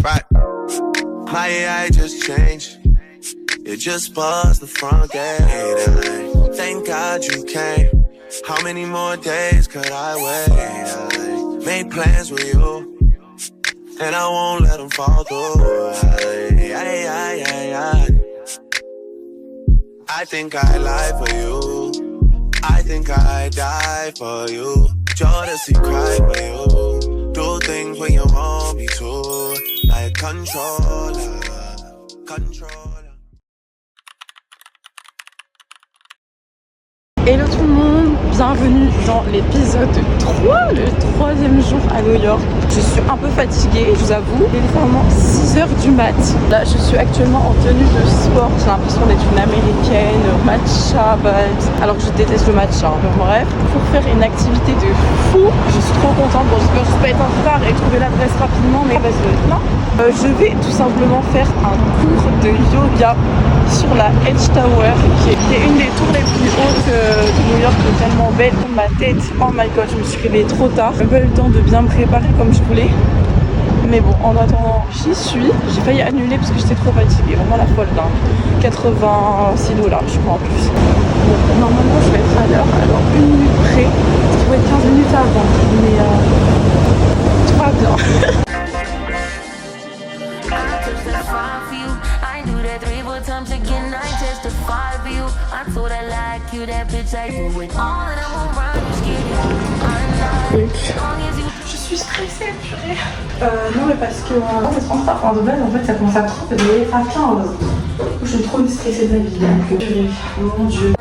Right. My AI just changed. You just buzzed the front gate. Thank God you came. How many more days could I wait? Made plans with you, and I won't let them fall through. I think I lie for you. I think I die for you. Jealousy cry for you. Do things when you want me to. Like controller. Hello tout le monde, bienvenue dans l'épisode 3, le troisième jour à New York. Je suis un peu fatiguée, je vous avoue. Il est littéralement 6h du mat. Là, je suis actuellement en tenue de sport. J'ai l'impression d'être une américaine, matcha, alors que je déteste le matcha. Mais bref, pour faire une activité de fou, je suis trop contente. Bon, j'espère juste pas être en retard et trouver l'adresse rapidement, mais ça va être plein. Je vais tout simplement faire un cours de yoga sur la Edge Tower, qui est une des tours les plus hautes de New York, qui est tellement belle. Ma tête, oh my god, je me suis réveillée trop tard. J'ai pas eu le temps de bien me préparer comme je voulais. Mais bon, en attendant, j'y suis. J'ai failli annuler parce que j'étais trop fatiguée. Vraiment la folle dingue. $86, je crois en plus. Bon, normalement, je vais être à l'heure. Alors, 1 minute près. Je dois être 15 minutes avant. Mais tout va bien. Times again, I testify for you. I told I like you, that bitch I do it all, and I won't run, just kidding. Je suis stressée, purée. Non, mais parce que c'est pas ça. Enfin, de base, en fait, ça commence à 30 et à 15. Je suis trop stressée de la vie, donc purée. Mon Dieu.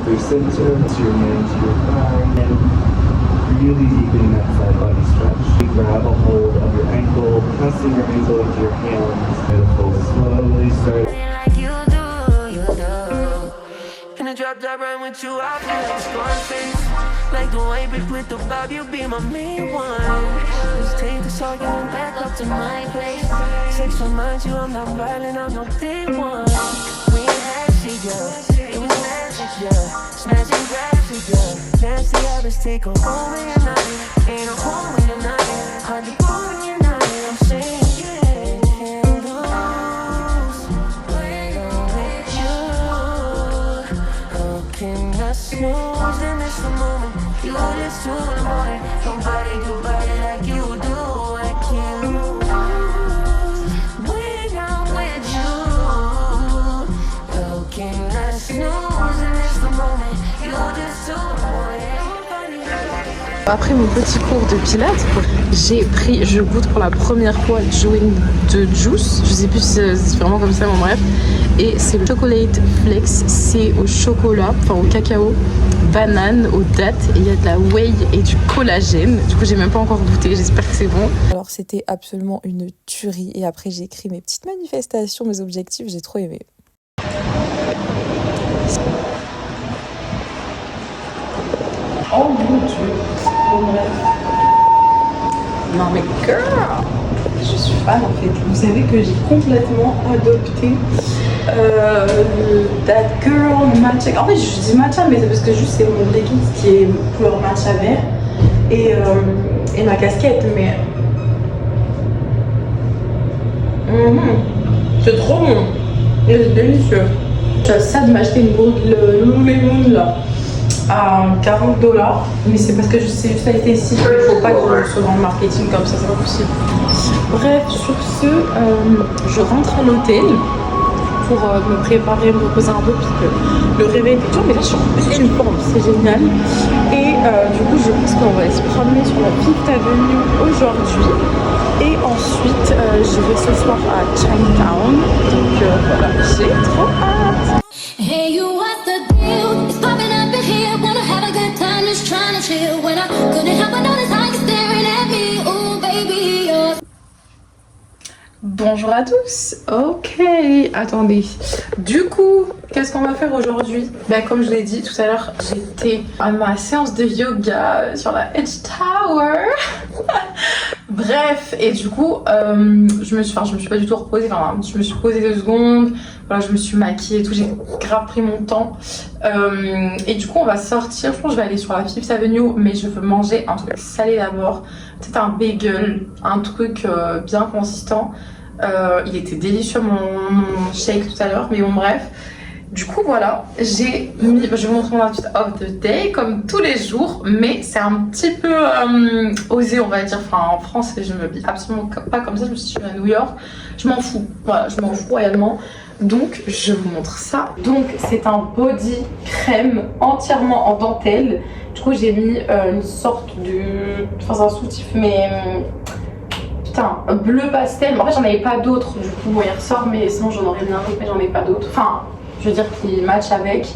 Through center to your hands, to your thigh, and really deepening that side body stretch. You grab a hold of your ankle, pressing your ankle into your hands. Beautiful. Slowly start. Like you do. In a drop top run with you, I feel like Scarface. Like the way we with the vibe, you be my main one. Just take this all you and back up to my place. Sex reminds you I'm not violent, I'm no day one. We ain't had shit yet. Yeah, smashing glasses, yeah. Nasty habits take a home in your night. Ain't a home in your night. Hard to go in your night. I'm saying, yeah, can't lose when I'm with you. How can I snooze and miss the moment? You just too important. Nobody do body like you do. I can't lose when I'm with you. How can I snooze? Après mon petit cours de pilates, je goûte pour la première fois Join de Juice. Je sais plus si c'est vraiment comme ça, mais bref. Et c'est le chocolate flex, c'est au chocolat, enfin au cacao, banane, aux dattes. Et il y a de la whey et du collagène. Du coup, j'ai même pas encore goûté, j'espère que c'est bon. Alors, c'était absolument une tuerie. Et après, j'ai écrit mes petites manifestations, mes objectifs, j'ai trop aimé. Oh mon Dieu. Bon bref. Non mais girl, je suis fan en fait. Vous savez que j'ai complètement adopté That Girl Matcha. En fait je dis matcha mais c'est parce que juste c'est mon leggings qui est couleur matcha vert et ma casquette mais c'est trop bon. C'est délicieux. J'ai ça de m'acheter une bourde le Lululemon là à $40, mais c'est parce que je sais juste été ici qu'il ne faut pas que je sois dans le marketing comme ça, c'est pas possible. Bref, sur ce, je rentre à l'hôtel pour me préparer, me reposer un peu parce que le réveil était dur, mais là je suis en pleine forme, c'est génial. Et du coup, je pense qu'on va se promener sur la Fifth Avenue aujourd'hui. Et ensuite, je vais ce soir à Chinatown. Donc voilà, j'ai trop hâte. Hey, you what the deal? It's popping up in here. Wanna have a good time, just trying to chill. When I couldn't help but notice how you're staring at me. Oh, baby, you're Bonjour à tous. Ok, attendez. Du coup, qu'est-ce qu'on va faire aujourd'hui? Ben, comme je l'ai dit tout à l'heure, j'étais à ma séance de yoga sur la Edge Tower. Bref, et du coup, je me suis pas du tout reposée. Enfin, je me suis posée 2 secondes. Voilà, je me suis maquillée et tout. J'ai grave pris mon temps. Et du coup, on va sortir. Je pense que je vais aller sur la Fifth Avenue, mais je veux manger un truc salé d'abord. Peut-être un bagel, un truc bien consistant. Il était délicieux mon shake tout à l'heure, mais bon bref. Du coup voilà, je vais vous montrer mon outfit of the day comme tous les jours, mais c'est un petit peu osé on va dire. Enfin en France je me habille absolument pas comme ça, je me suis à New York, je m'en fous, voilà, je m'en fous royalement. Donc je vous montre ça. Donc c'est un body crème entièrement en dentelle. Du coup j'ai mis une sorte de... Enfin c'est un soutif mais... Putain, bleu pastel. En fait, j'en avais pas d'autres. Du coup, bon, il ressort, mais sinon, j'en aurais bien un autre, mais j'en ai pas d'autres. Enfin, je veux dire qu'il match avec.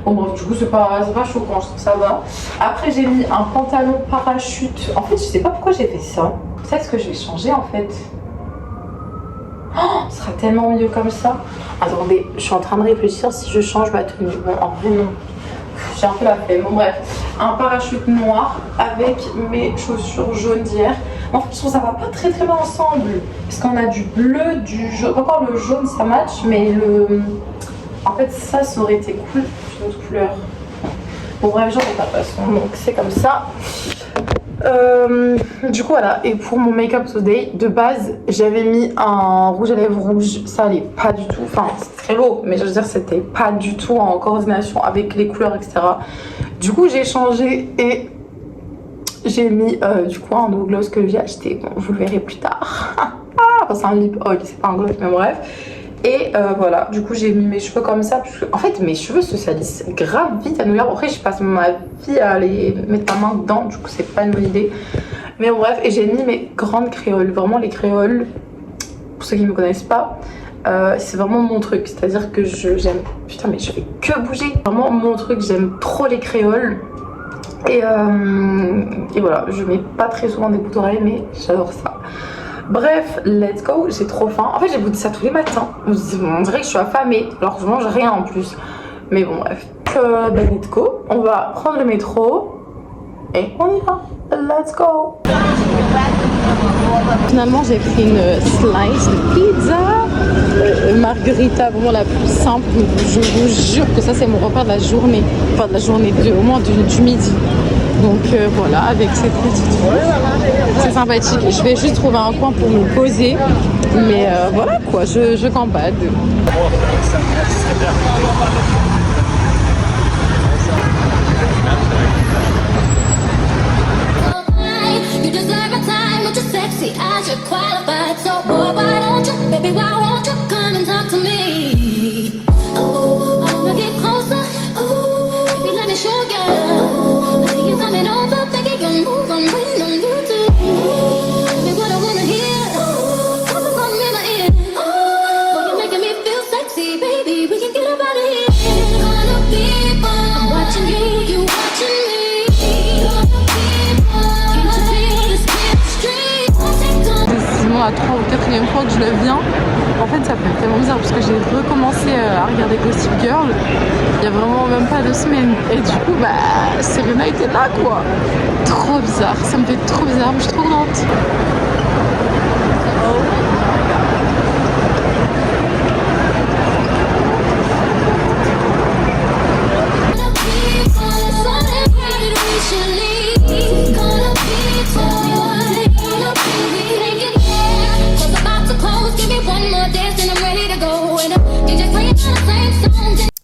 Bon, bref, du coup, c'est pas choquant, je trouve que ça va. Après, j'ai mis un pantalon parachute. En fait, je sais pas pourquoi j'ai fait ça. Peut-être que je vais changer en fait. Oh, ce sera tellement mieux comme ça. Attendez, je suis en train de réfléchir si je change ma tenue. Bon, en vrai, non. J'ai un peu la flemme. Bon, bref, un parachute noir avec mes chaussures jaunes d'hier. En fait, je trouve que ça va pas très bien ensemble. Parce qu'on a du bleu, du jaune. Encore le jaune, ça match, mais le. En fait, ça aurait été cool. Une autre couleur. Bon, bref, j'en ai pas de toute façon. Donc, c'est comme ça. Du coup, voilà. Et pour mon make-up today, de base, j'avais mis un rouge à lèvres rouge. Ça allait pas du tout. Enfin, c'est très beau, mais je veux dire, c'était pas du tout en coordination avec les couleurs, etc. Du coup, j'ai changé et. J'ai mis du coup un nouveau gloss que j'ai acheté, bon, vous le verrez plus tard. Enfin, c'est un lip oil, c'est pas un gloss, mais bref. Et voilà, du coup j'ai mis mes cheveux comme ça, parce que, en fait mes cheveux se salissent grave vite à New York. Après je passe ma vie à les mettre ma main dedans, du coup c'est pas une bonne idée. Mais bon, bref, et j'ai mis mes grandes créoles, vraiment les créoles, pour ceux qui ne me connaissent pas. C'est vraiment mon truc, c'est-à-dire que j'aime... Putain mais je fais que bouger. Vraiment mon truc, j'aime trop les créoles. Et voilà, je mets pas très souvent des boucles d'oreilles, mais j'adore ça. Bref, let's go, j'ai trop faim. En fait, j'ai goûté ça tous les matins. On dirait que je suis affamée, alors que je mange rien en plus. Mais bon, bref. Ben, let's go. On va prendre le métro et on y va. Let's go. Finalement, j'ai pris une slice de pizza. Margarita, vraiment la plus simple. Je vous jure que ça, c'est mon repas de la journée. Enfin, de la journée, au moins du midi. Donc voilà, avec cette petite vue, c'est sympathique. Je vais juste trouver un coin pour me poser. Mais voilà quoi, je campade. You deserve a time, but you're sexy as you're qualified. So boy, why don't you, baby, why won't you come and talk to me? Ooh, I wanna get closer. Ooh, baby, let me show you. I see you coming over, thinking you'll move. I'm waiting on you to. Baby, what I wanna hear. Come from in my ear. Boy, you're making me feel sexy, baby. We can get up out of here. It's gonna be fun. I'm watching you, you watching me. Sinon la 3 ou 4e fois que je le viens, en fait ça fait tellement bizarre parce que j'ai recommencé à regarder Gossip Girl il y a vraiment même pas 2 semaines et du coup bah Serena était là quoi. Trop bizarre, ça me fait trop bizarre, mais je suis trop contente.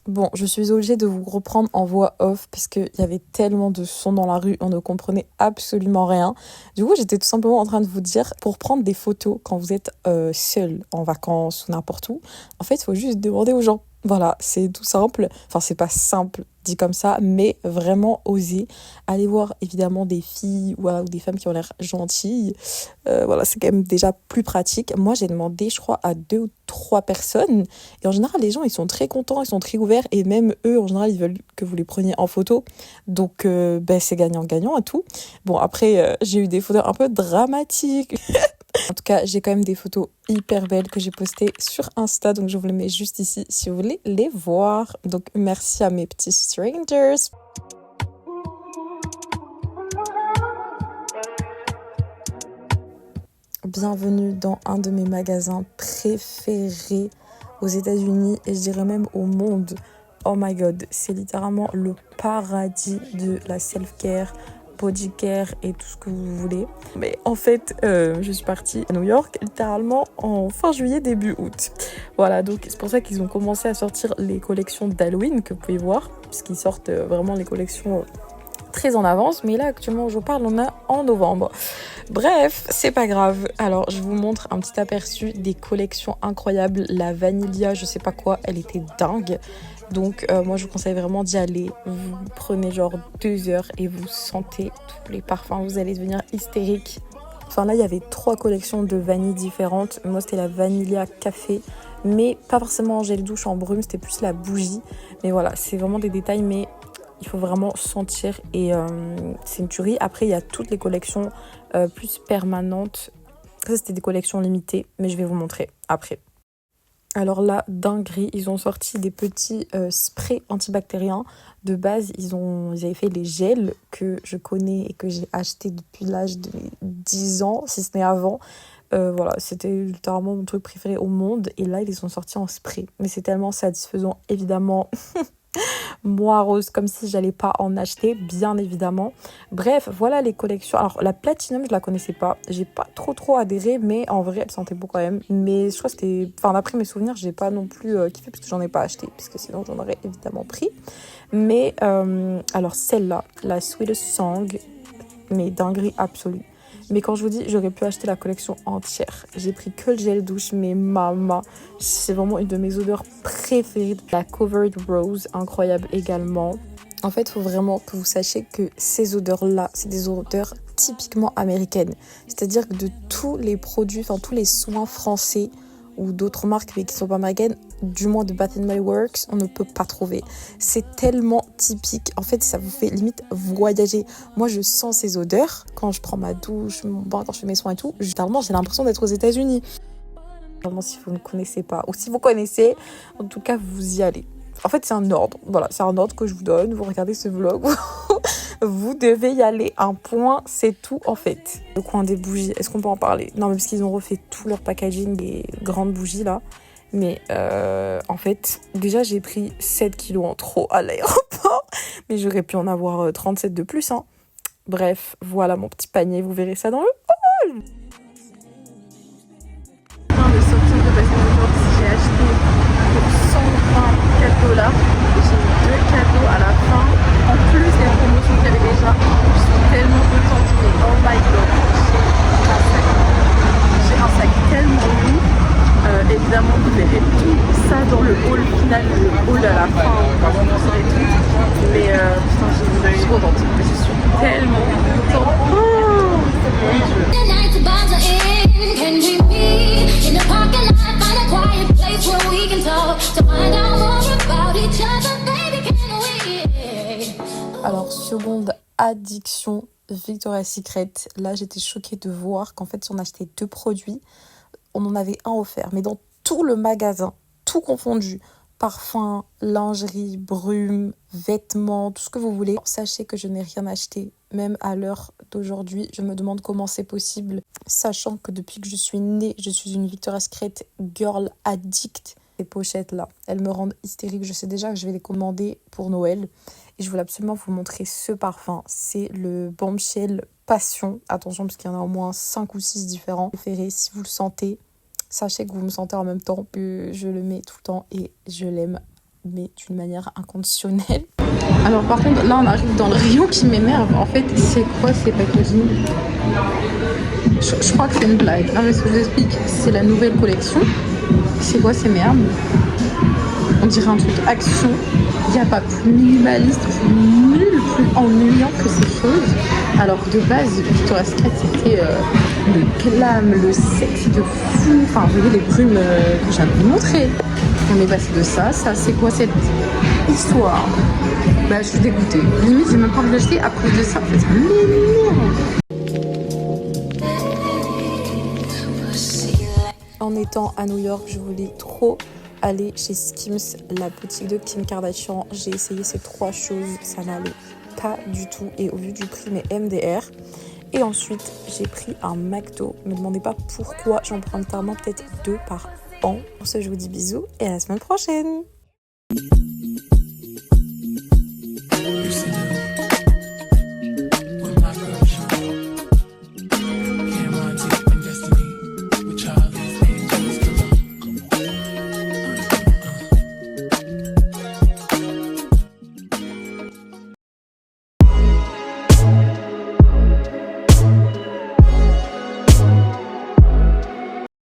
Bon, je suis obligée de vous reprendre en voix off parce qu'il y avait tellement de sons dans la rue, on ne comprenait absolument rien. Du coup, j'étais tout simplement en train de vous dire, pour prendre des photos quand vous êtes seul en vacances ou n'importe où, en fait, il faut juste demander aux gens. Voilà, c'est tout simple. Enfin, c'est pas simple dit comme ça, mais vraiment oser aller voir évidemment des filles ou des femmes qui ont l'air gentilles. Voilà, c'est quand même déjà plus pratique. Moi, j'ai demandé, je crois, à 2 ou 3 personnes. Et en général, les gens, ils sont très contents, ils sont très ouverts. Et même eux, en général, ils veulent que vous les preniez en photo. Donc, c'est gagnant-gagnant et tout. Bon, après, j'ai eu des photos un peu dramatiques. En tout cas, j'ai quand même des photos hyper belles que j'ai postées sur Insta, donc je vous les mets juste ici si vous voulez les voir. Donc merci à mes petits strangers. Bienvenue dans un de mes magasins préférés aux États-Unis et je dirais même au monde. Oh my god, c'est littéralement le paradis de la self-care, body care et tout ce que vous voulez. Mais en fait, je suis partie à New York littéralement en fin juillet, début août. Voilà, donc c'est pour ça qu'ils ont commencé à sortir les collections d'Halloween que vous pouvez voir, puisqu'ils sortent vraiment les collections très en avance. Mais là, actuellement, je vous parle, on est en novembre. Bref, c'est pas grave. Alors, je vous montre un petit aperçu des collections incroyables. La Vanilla, je sais pas quoi, elle était dingue. Donc moi je vous conseille vraiment d'y aller. Vous prenez genre 2 heures et vous sentez tous les parfums, vous allez devenir hystérique. Enfin là il y avait 3 collections de vanille différentes. Moi c'était la Vanilla Café, mais pas forcément en gel douche, en brume, c'était plus la bougie. Mais voilà, c'est vraiment des détails, mais il faut vraiment sentir et c'est une tuerie. Après il y a toutes les collections plus permanentes. Ça c'était des collections limitées, mais je vais vous montrer après. Alors là, dinguerie, ils ont sorti des petits sprays antibactériens. De base, ils avaient fait les gels que je connais et que j'ai acheté depuis l'âge de mes 10 ans, si ce n'est avant. Voilà, c'était littéralement mon truc préféré au monde. Et là, ils les ont sortis en spray. Mais c'est tellement satisfaisant, évidemment. Moi rose, comme si j'allais pas en acheter, bien évidemment. Bref, voilà les collections. Alors la Platinum, je la connaissais pas, j'ai pas trop adhéré, mais en vrai elle sentait beau quand même. Mais je crois que c'était, enfin d'après mes souvenirs, j'ai pas non plus kiffé parce que j'en ai pas acheté, puisque sinon j'en aurais évidemment pris. Mais alors celle-là, la Sweetest Song, mais dinguerie absolue. Mais quand je vous dis, j'aurais pu acheter la collection entière. J'ai pris que le gel douche, mais mama, c'est vraiment une de mes odeurs préférées. La Covered Rose, incroyable également. En fait, il faut vraiment que vous sachiez que ces odeurs-là, c'est des odeurs typiquement américaines. C'est-à-dire que de tous les produits, enfin tous les soins français ou d'autres marques mais qui ne sont pas américaines, du moins de Bath & Body Works, on ne peut pas trouver. C'est tellement typique. En fait, ça vous fait limite voyager. Moi, je sens ces odeurs quand je prends ma douche, mon bain, quand je fais mes soins et tout. Généralement, j'ai l'impression d'être aux États-Unis. Vraiment, si vous ne connaissez pas, ou si vous connaissez, en tout cas, vous y allez. En fait, c'est un ordre. Voilà, c'est un ordre que je vous donne. Vous regardez ce vlog. Vous devez y aller. Un point, c'est tout en fait. Le coin des bougies, est-ce qu'on peut en parler? Non, mais parce qu'ils ont refait tout leur packaging, les grandes bougies là. Mais en fait, déjà j'ai pris 7 kilos en trop à l'aéroport. Mais j'aurais pu en avoir 37 de plus. Hein. Bref, voilà mon petit panier. Vous verrez ça dans le haul. De sortir de Bath & Body Works, j'ai acheté pour $124. J'ai eu 2 cadeaux à la fin. En plus des promotions qu'il y avait déjà. Je suis tellement contente. Mais oh my god, j'ai un sac tellement lourd. Évidemment, vous verrez tout ça dans le haul final, le haul à la fin, quand vous montrerez tout. Mais putain, je suis contente. Je suis tellement contente. Oh, alors, seconde addiction, Victoria's Secret. Là, j'étais choquée de voir qu'en fait, si on achetait 2 produits, on en avait un offert. Mais dans tout le magasin, tout confondu, parfum, lingerie, brume, vêtements, tout ce que vous voulez. Sachez que je n'ai rien acheté, même à l'heure d'aujourd'hui. Je me demande comment c'est possible, sachant que depuis que je suis née, je suis une Victoria's Secret girl addict. Ces pochettes-là, elles me rendent hystérique. Je sais déjà que je vais les commander pour Noël. Et je voulais absolument vous montrer ce parfum. C'est le Bombshell Passion. Attention, parce qu'il y en a au moins 5 ou 6 différents. Préférez, si vous le sentez, sachez que vous me sentez en même temps que je le mets tout le temps et je l'aime, mais d'une manière inconditionnelle. Alors par contre, là on arrive dans le rayon qui m'énerve. En fait, c'est quoi ces packaging? Je crois que c'est une blague. Non mais ce que je vous explique, c'est la nouvelle collection. C'est quoi ces merdes? On dirait un truc action. Il n'y a pas plus minimaliste, plus nul, plus ennuyant que ces choses. Alors de base, Victoria's Secret, c'était le glam, le sexy de fou. Enfin, vous voyez les brumes que je viens de vous montrer. On est passé de ça. Ça, c'est quoi cette histoire? Bah, je suis dégoûtée. Limite, j'ai même pas envie de l'acheter à cause de ça. En fait, ça m'énerve. En étant à New York, je voulais trop aller chez Skims, la boutique de Kim Kardashian. J'ai essayé ces 3 choses, ça n'allait pas du tout. Et au vu du prix, mais MDR. Et ensuite, j'ai pris un McDo. Ne me demandez pas pourquoi, j'en prends littéralement peut-être 2 par an. Pour ce, je vous dis bisous et à la semaine prochaine.